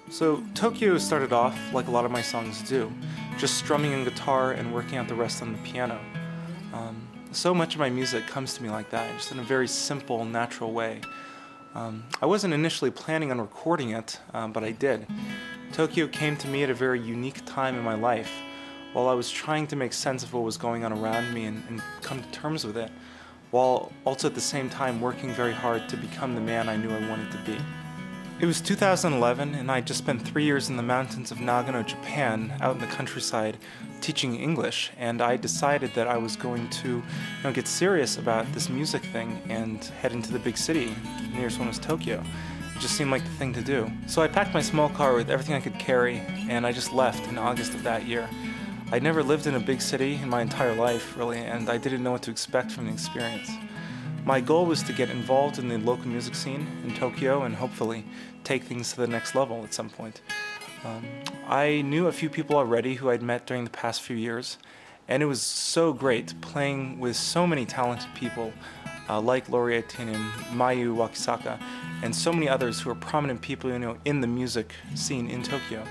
So Tokyo started off like a lot of my songs do, just strumming on guitar and working out the rest on the piano. So much of my music comes to me like that, just in a very simple, natural way. I wasn't initially planning on recording it, but I did. Tokyo came to me at a very unique time in my life, while I was trying to make sense of what was going on around me and come to terms with it, while also at the same time working very hard to become the man I knew I wanted to be. It was 2011, and I'd just spent 3 years in the mountains of Nagano, Japan, out in the countryside, teaching English, and I decided that I was going to get serious about this music thing and head into the big city. The nearest one was Tokyo. It just seemed like the thing to do. So I packed my small car with everything I could carry, and I just left in August of that year. I'd never lived in a big city in my entire life, really, and I didn't know what to expect from the experience. My goal was to get involved in the local music scene in Tokyo and hopefully take things to the next level at some point. I knew a few people already who I'd met during the past few years, and it was so great playing with so many talented people like Laureate and Mayu Wakisaka and so many others who are prominent people in the music scene in Tokyo,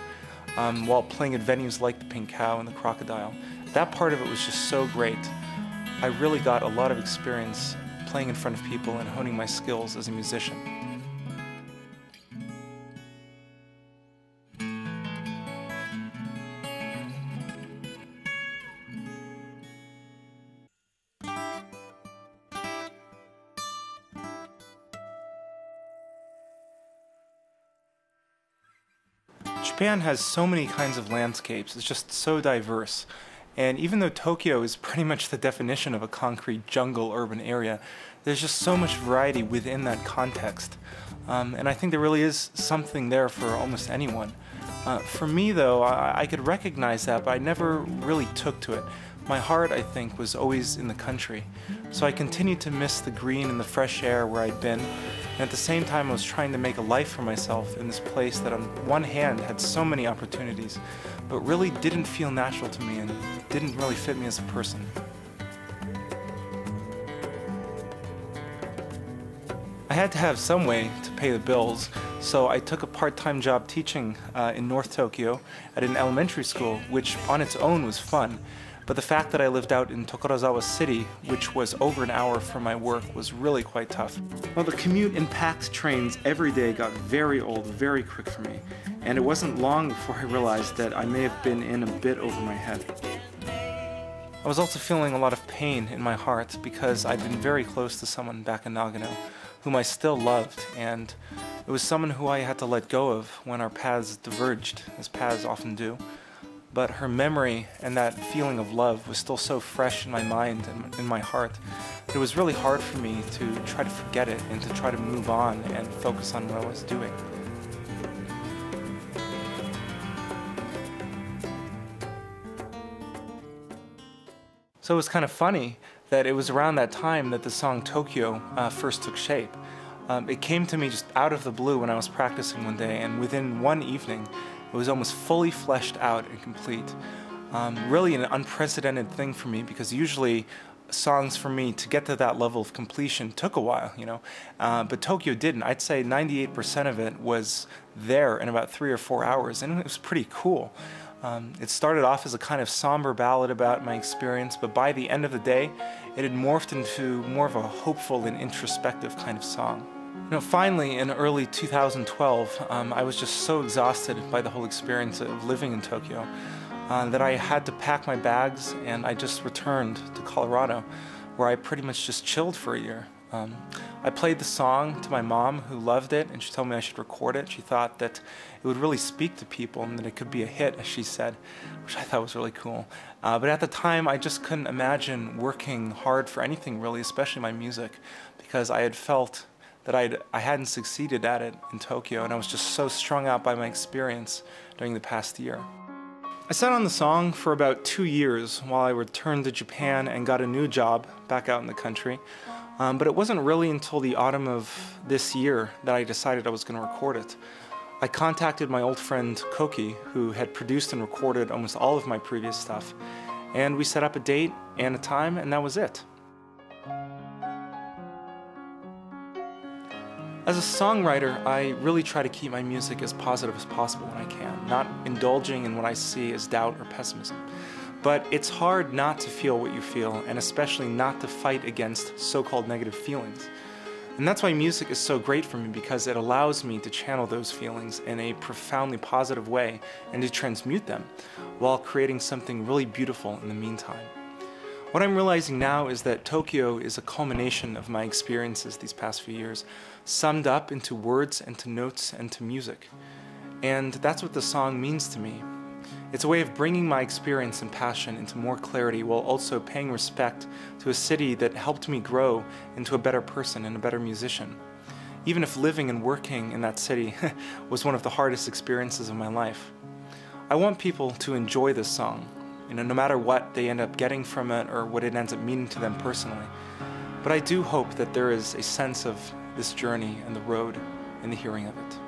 while playing at venues like the Pink Cow and the Crocodile. That part of it was just so great. I really got a lot of experience playing in front of people and honing my skills as a musician. Japan has so many kinds of landscapes, it's just so diverse. And even though Tokyo is pretty much the definition of a concrete jungle urban area, there's just so much variety within that context. And I think there really is something there for almost anyone. For me though, I could recognize that, but I never really took to it. My heart, I think, was always in the country. So I continued to miss the green and the fresh air where I'd been. And at the same time, I was trying to make a life for myself in this place that on one hand had so many opportunities, but really didn't feel natural to me and didn't really fit me as a person. I had to have some way to pay the bills, so I took a part-time job teaching in North Tokyo at an elementary school, which on its own was fun. But the fact that I lived out in Tokorozawa City, which was over an hour from my work, was really quite tough. Well, the commute in packed trains every day got very old very quick for me, and it wasn't long before I realized that I may have been in a bit over my head. I was also feeling a lot of pain in my heart because I'd been very close to someone back in Nagano, whom I still loved, and it was someone who I had to let go of when our paths diverged, as paths often do. But her memory and that feeling of love was still so fresh in my mind and in my heart that it was really hard for me to try to forget it and to try to move on and focus on what I was doing. So it was kind of funny that it was around that time that the song Tokyo first took shape. It came to me just out of the blue when I was practicing one day, and within one evening it was almost fully fleshed out and complete. Really an unprecedented thing for me, because usually songs for me to get to that level of completion took a while, but Tokyo didn't. I'd say 98% of it was there in about 3 or 4 hours, and it was pretty cool. It started off as a kind of somber ballad about my experience, but by the end of the day, it had morphed into more of a hopeful and introspective kind of song. Finally, in early 2012, I was just so exhausted by the whole experience of living in Tokyo that I had to pack my bags, and I just returned to Colorado, where I pretty much just chilled for a year. I played the song to my mom, who loved it, and she told me I should record it. She thought that it would really speak to people and that it could be a hit, as she said, which I thought was really cool. But at the time, I just couldn't imagine working hard for anything really, especially my music, because I had felt that I hadn't succeeded at it in Tokyo, and I was just so strung out by my experience during the past year. I sat on the song for about 2 years while I returned to Japan and got a new job back out in the country, but it wasn't really until the autumn of this year that I decided I was going to record it. I contacted my old friend Kohki, who had produced and recorded almost all of my previous stuff, and we set up a date and a time, and that was it. As a songwriter, I really try to keep my music as positive as possible when I can, not indulging in what I see as doubt or pessimism. But it's hard not to feel what you feel, and especially not to fight against so-called negative feelings. And that's why music is so great for me, because it allows me to channel those feelings in a profoundly positive way and to transmute them, while creating something really beautiful in the meantime. What I'm realizing now is that Tokyo is a culmination of my experiences these past few years, summed up into words and to notes and to music. And that's what the song means to me. It's a way of bringing my experience and passion into more clarity while also paying respect to a city that helped me grow into a better person and a better musician. Even if living and working in that city was one of the hardest experiences of my life. I want people to enjoy this song, no matter what they end up getting from it or what it ends up meaning to them personally. But I do hope that there is a sense of this journey and the road in the hearing of it.